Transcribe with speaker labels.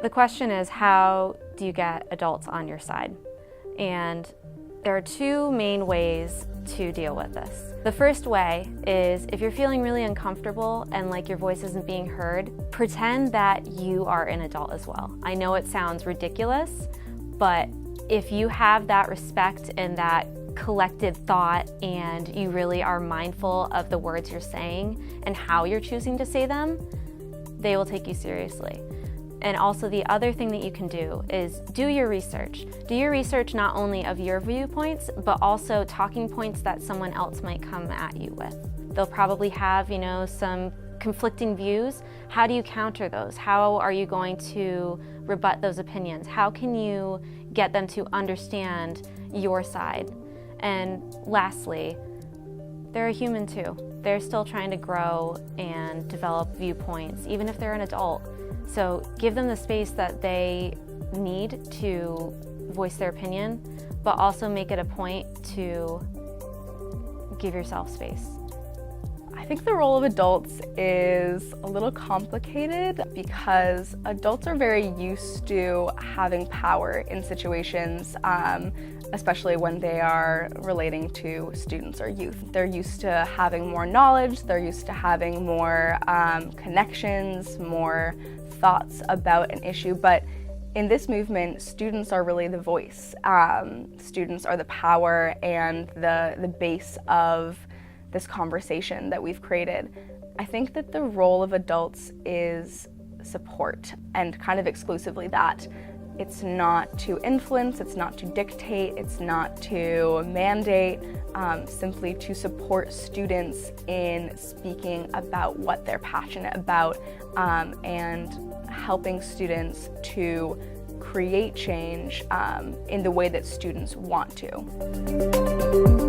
Speaker 1: The question is, how do you get adults on your side? And there are two main ways to deal with this. The first way is, if you're feeling really uncomfortable and like your voice isn't being heard, pretend that you are an adult as well. I know it sounds ridiculous, but if you have that respect and that collected thought and you really are mindful of the words you're saying and how you're choosing to say them, they will take you seriously. And also the other thing that you can do is do your research. Do your research not only of your viewpoints, but also talking points that someone else might come at you with. They'll probably have, some conflicting views. How do you counter those? How are you going to rebut those opinions? How can you get them to understand your side? And lastly, they're a human too. They're still trying to grow and develop viewpoints, even if they're an adult. So give them the space that they need to voice their opinion, but also make it a point to give yourself space.
Speaker 2: I think the role of adults is a little complicated because adults are very used to having power in situations, especially when they are relating to students or youth. They're used to having more knowledge, they're used to having more connections, more thoughts about an issue, but in this movement, students are really the voice. Students are the power and the base of this conversation that we've created. I think that the role of adults is support, and kind of exclusively that. It's not to influence, it's not to dictate, it's not to mandate, simply to support students in speaking about what they're passionate about, and helping students to create change in the way that students want to.